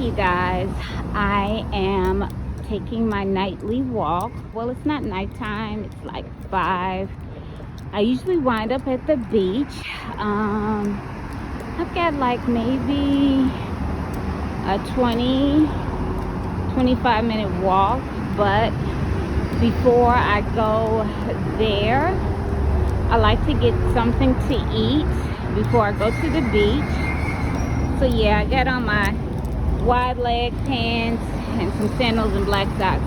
you guys. I am taking my nightly walk. Well, it's not nighttime, it's like 5. I usually wind up at the beach. I've got like maybe a 25-minute walk, but before I go there, I like to get something to eat before I go to the beach. So yeah, I got on my wide leg pants and some sandals and black socks.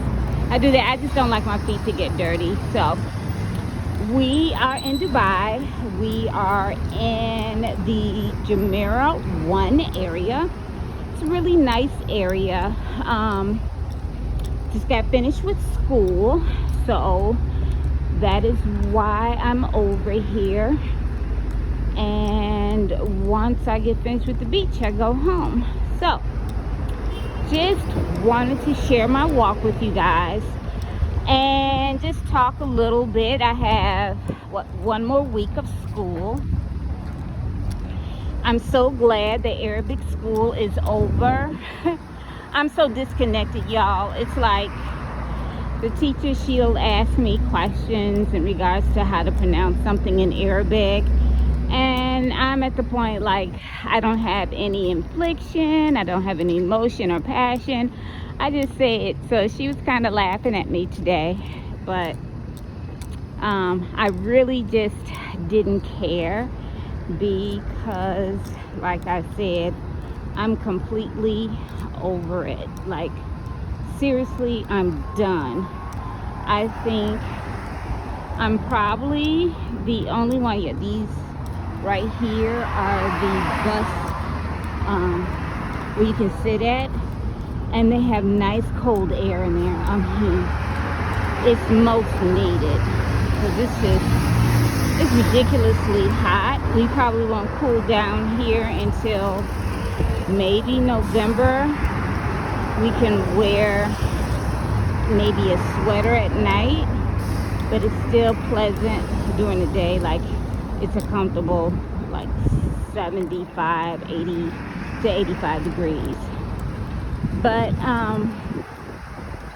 I do that. I just don't like my feet to get dirty. So we are in Dubai. We are in the Jumeirah 1 area. It's a really nice area. Just got finished with school, so that is why I'm over here. And once I get finished with the beach, I go home. So just wanted to share my walk with you guys and just talk a little bit. I have one more week of school. I'm so glad the Arabic school is over. I'm so disconnected, y'all. It's like the teacher, she'll ask me questions in regards to how to pronounce something in Arabic, and I'm at the point like I don't have any inflection, I don't have any emotion or passion. I just say it. So she was kind of laughing at me today, but I really just didn't care, because like I said, I'm completely over it. Like seriously, I'm done. I think I'm probably the only one. Yeah, these right here are the bus where you can sit at, and they have nice cold air in there. I mean, it's most needed, because it's ridiculously hot. We probably won't cool down here until maybe November. We can wear maybe a sweater at night, but it's still pleasant during the day. Like it's a comfortable like 75, 80 to 85 degrees. But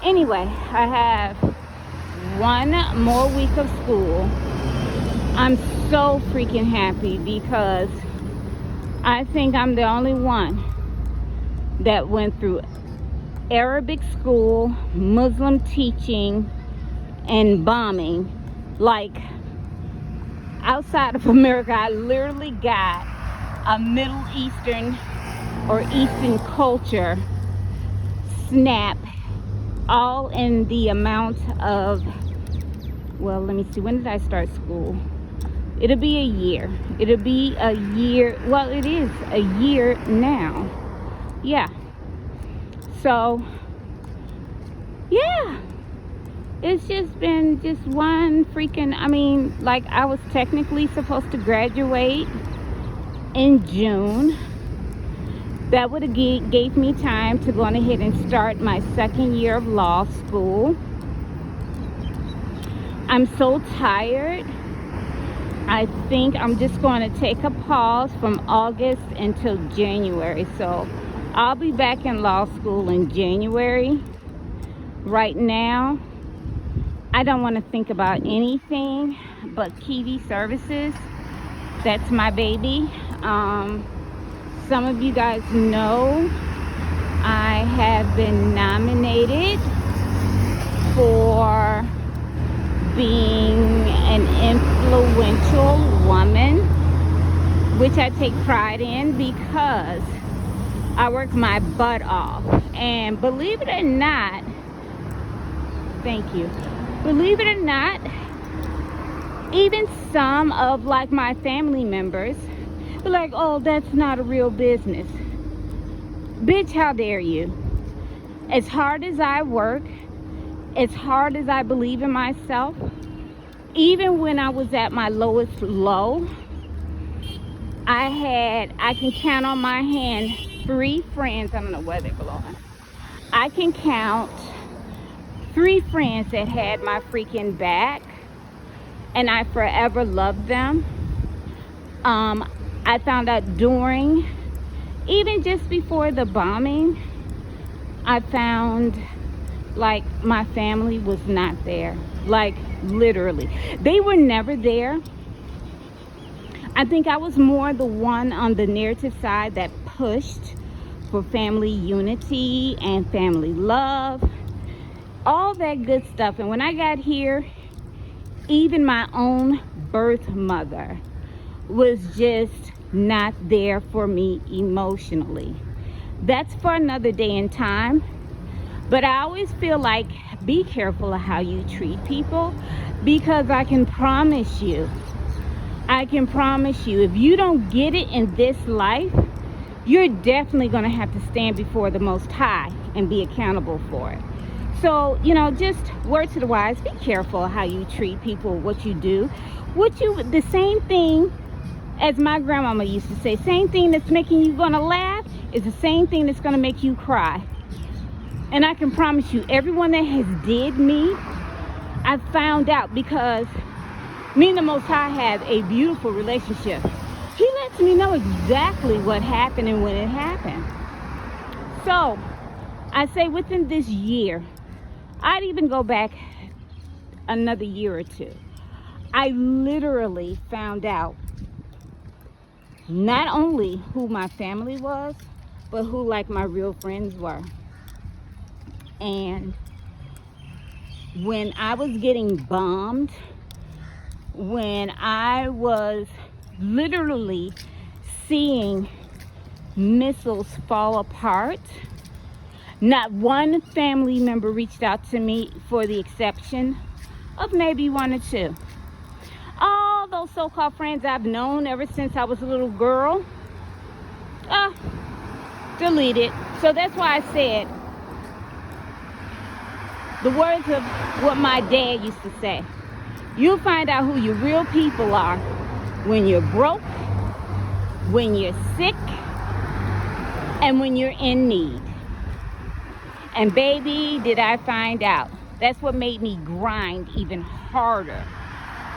anyway, I have one more week of school. I'm so freaking happy, because I think I'm the only one that went through Arabic school, Muslim teaching, and bombing. Like outside of America, I literally got a Middle Eastern or Eastern culture snap, all in the amount of, well, let me see, when did I start school? It'll be a year. It'll be a year. Well, it is a year now. Yeah. So, yeah. It's just been just one freaking, I mean, like I was technically supposed to graduate in June. That would have gave me time to go on ahead and start my second year of law school. I'm so tired. I think I'm just going to take a pause from August until January. So I'll be back in law school in January. Right now, I don't want to think about anything but Kivi services. That's my baby. Some of you guys know I have been nominated for being an influential woman, which I take pride in, because I work my butt off. And believe it or not, thank you. Believe it or not, even some of like my family members, they're like, oh, that's not a real business. Bitch, how dare you? As hard as I work, as hard as I believe in myself, even when I was at my lowest low, I can count on my hand 3 friends. I don't know where they belong. I can count 3 friends that had my freaking back, and I forever loved them. I found out during, even just before the bombing, I found like my family was not there. Like literally. They were never there. I think I was more the one on the narrative side that pushed for family unity and family love, all that good stuff. And when I got here, even my own birth mother was just not there for me emotionally. That's for another day and time. But I always feel like be careful of how you treat people, because I can promise you, if you don't get it in this life, you're definitely going to have to stand before the Most High and be accountable for it. So, just word to the wise, be careful how you treat people, what you do. The same thing as my grandmama used to say, same thing that's making you going to laugh is the same thing that's going to make you cry. And I can promise you, everyone that has did me, I found out, because me and the Most High have a beautiful relationship. He lets me know exactly what happened and when it happened. So, I say within this year, I'd even go back another year or two. I literally found out not only who my family was, but who like my real friends were. And when I was getting bombed, when I was literally seeing missiles fall apart, not one family member reached out to me, for the exception of maybe one or two. All those so-called friends I've known ever since I was a little girl, deleted. So that's why I said the words of what my dad used to say. You'll find out who your real people are when you're broke, when you're sick, and when you're in need. And baby, did I find out. That's what made me grind even harder,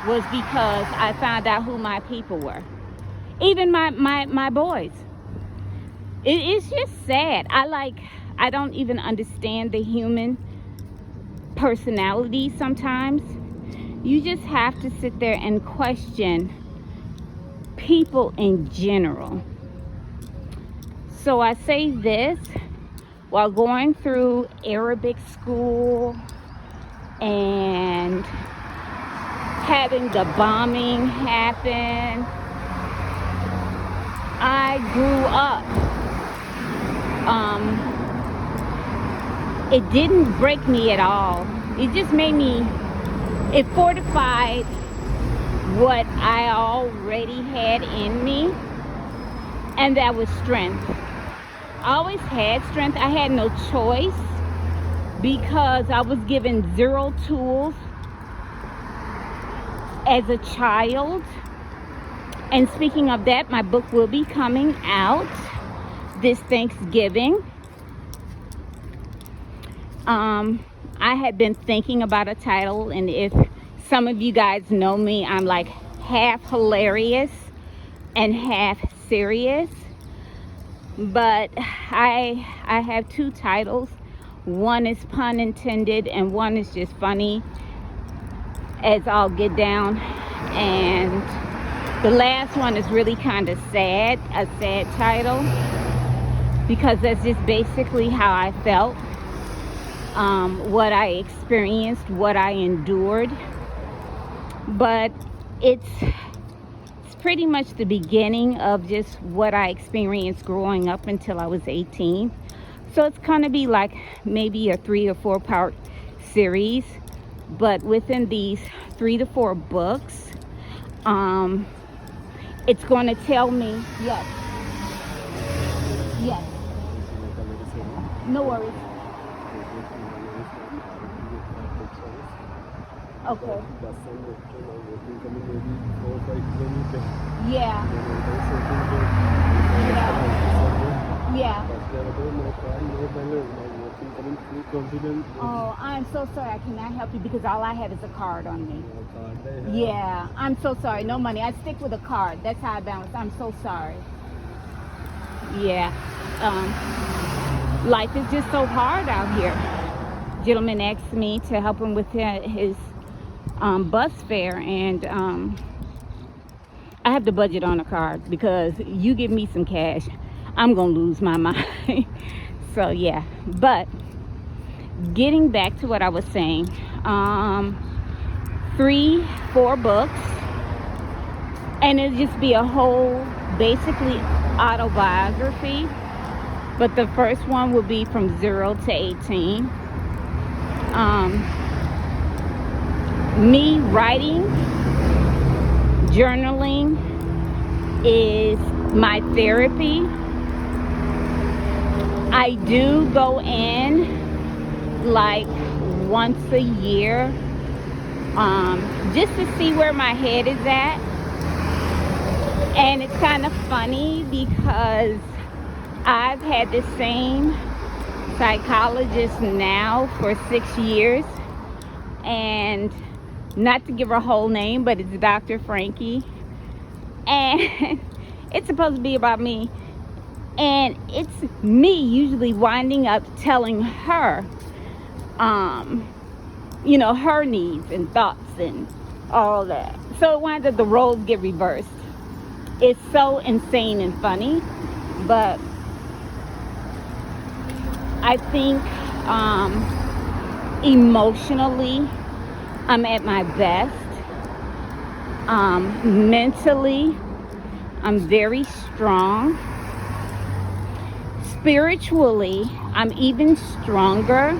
was because I found out who my people were. Even my boys. It's just sad. I don't even understand the human personality sometimes. You just have to sit there and question people in general. So I say this, while going through Arabic school and having the bombing happen, I grew up. It didn't break me at all. It just made me, it fortified what I already had in me, and that was strength. I always had strength. I had no choice, because I was given zero tools as a child. And speaking of that, my book will be coming out this Thanksgiving. I had been thinking about a title, and if some of you guys know me, I'm like half hilarious and half serious. But I have two titles. One is pun intended, and one is just funny as I'll get down. And the last one is really kind of sad, a sad title, because that's just basically how I felt, what I experienced, what I endured. But it's pretty much the beginning of just what I experienced growing up until I was 18. So it's going to be like maybe a 3 or 4 part series. But within these 3 to 4 books, it's going to tell me, yes, no worries. Okay. Yeah. Yeah. Oh, I'm so sorry. I cannot help you because all I have is a card on me. Yeah, I'm so sorry. No money. I stick with a card. That's how I balance. I'm so sorry. Yeah. life is just so hard out here. Gentleman asked me to help him with his bus fare, and I have to budget on a card because you give me some cash, I'm gonna lose my mind. So yeah, but getting back to what I was saying, 3-4 books, and it'll just be a whole basically autobiography, but the first one will be from 0 to 18. Me writing, journaling is my therapy. I do go in like once a year, just to see where my head is at. And it's kind of funny because I've had the same psychologist now for 6 years, and not to give her whole name, but it's Dr. Frankie, and it's supposed to be about me, and it's me usually winding up telling her her needs and thoughts and all that. So it winds up the roles get reversed. It's so insane and funny, but I think emotionally I'm at my best. Mentally I'm very strong. Spiritually I'm even stronger.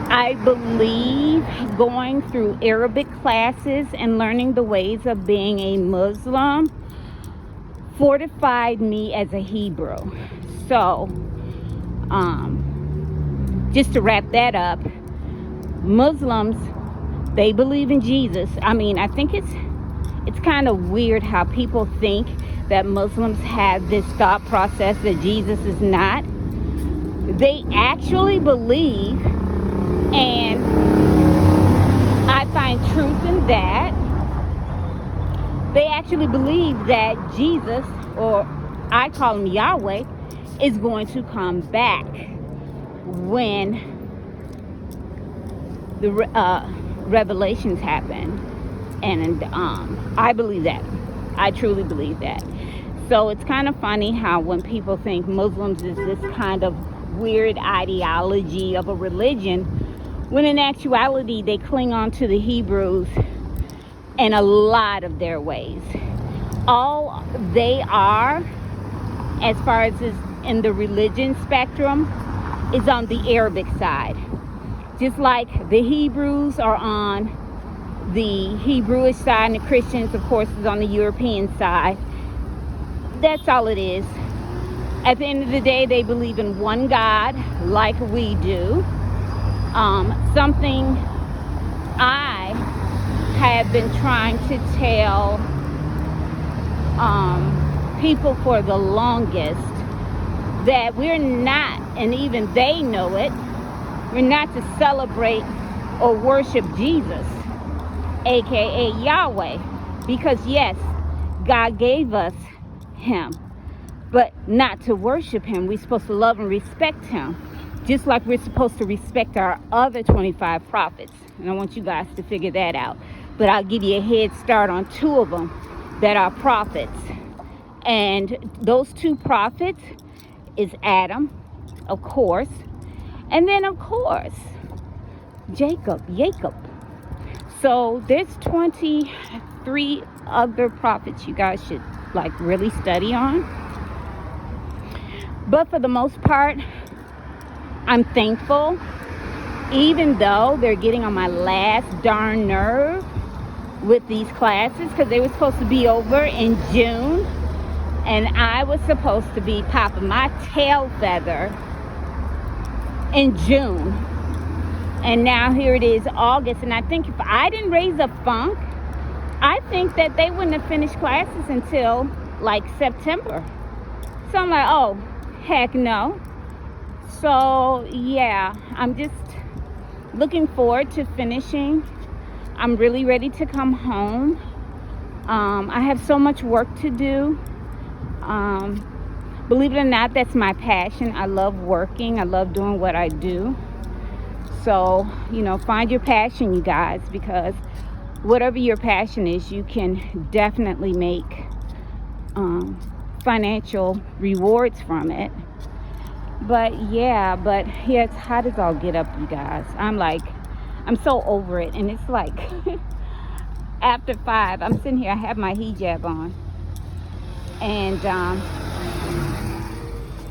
I believe going through Arabic classes and learning the ways of being a Muslim fortified me as a Hebrew. So just to wrap that up, Muslims, they believe in Jesus. I mean, I think it's kind of weird how people think that Muslims have this thought process that Jesus is not. They actually believe, and I find truth in that. They actually believe that Jesus, or I call him Yahweh, is going to come back when the revelations happen. And I believe that. I truly believe that. So it's kind of funny how when people think Muslims is this kind of weird ideology of a religion, when in actuality they cling on to the Hebrews in a lot of their ways. All they are, as far as is in the religion spectrum, is on the Arabic side. Just like the Hebrews are on the Hebrewish side, and the Christians, of course, is on the European side. That's all it is. At the end of the day, they believe in one God like we do. Something I have been trying to tell people for the longest, that we're not, and even they know it, we're not to celebrate or worship Jesus, aka Yahweh, because yes, God gave us him, but not to worship him. We're supposed to love and respect him, just like we're supposed to respect our other 25 prophets. And I want you guys to figure that out, but I'll give you a head start on 2 of them that are prophets. And those 2 prophets is Adam, of course, and then of course Jacob. So there's 23 other prophets you guys should like really study on. But for the most part, I'm thankful, even though they're getting on my last darn nerve with these classes, because they were supposed to be over in June, and I was supposed to be popping my tail feather in June. And now here it is, August, and I think if I didn't raise a funk, I think that they wouldn't have finished classes until like September. So I'm like, oh, heck no. So yeah, I'm just looking forward to finishing. I'm really ready to come home. I have so much work to do. believe it or not, that's my passion. I love working. I love doing what I do. So, find your passion, you guys, because whatever your passion is, you can definitely make financial rewards from it. But it's hot as all get up, you guys. I'm so over it. And it's like after 5, I'm sitting here, I have my hijab on, and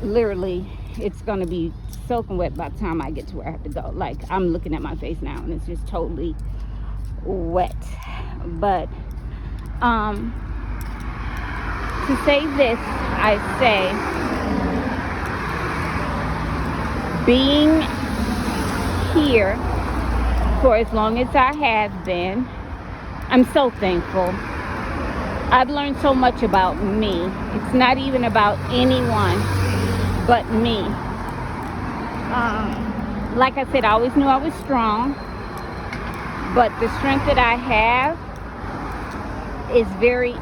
literally it's gonna be soaking wet by the time I get to where I have to go. Like, I'm looking at my face now and it's just totally wet. But to say this, I say being here for as long as I have been, I'm so thankful. I've learned so much about me. It's not even about anyone but me. Like I said, I always knew I was strong, but the strength that I have is very,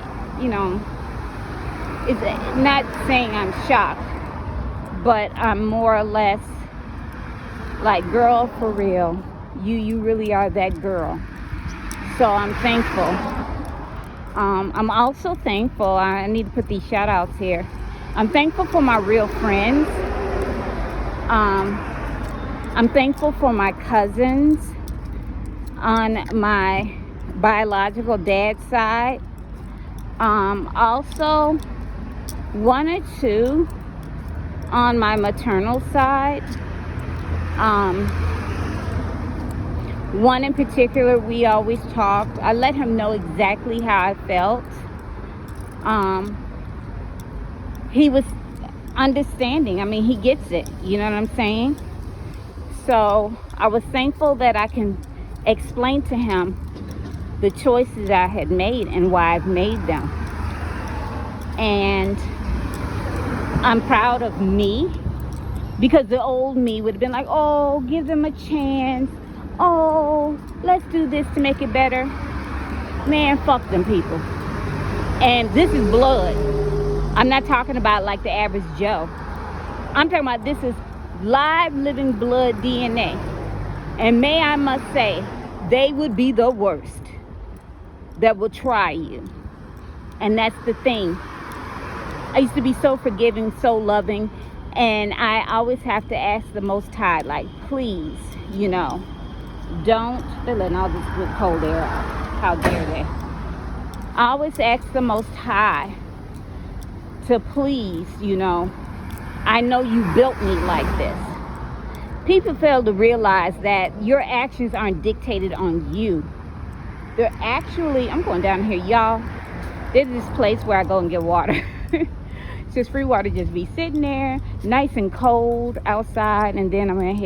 it's not saying I'm shocked, but I'm more or less like, girl, for real, you really are that girl. So I'm thankful. I'm also thankful, I need to put these shout outs here. I'm thankful for my real friends. I'm thankful for my cousins on my biological dad's side. Also, 1 or 2 on my maternal side. One in particular, we always talked. I let him know exactly how I felt. He was understanding. I mean, he gets it. You know what I'm saying? So I was thankful that I can explain to him the choices I had made and why I've made them. And I'm proud of me, because the old me would have been like, oh, give them a chance. Oh, let's do this to make it better. Man, fuck them people. And this is blood. I'm not talking about like the average Joe. I'm talking about this is live living blood DNA. And may I must say, they would be the worst that will try you. And that's the thing. I used to be so forgiving, so loving, and I always have to ask the Most High, like, please, don't, they're letting all this good cold air out. How dare they? I always ask the Most High to please, I know you built me like this. People fail to realize that your actions aren't dictated on you. They're actually, I'm going down here, y'all. There's this place where I go and get water. It's just free water, just be sitting there, nice and cold outside, and then I'm gonna head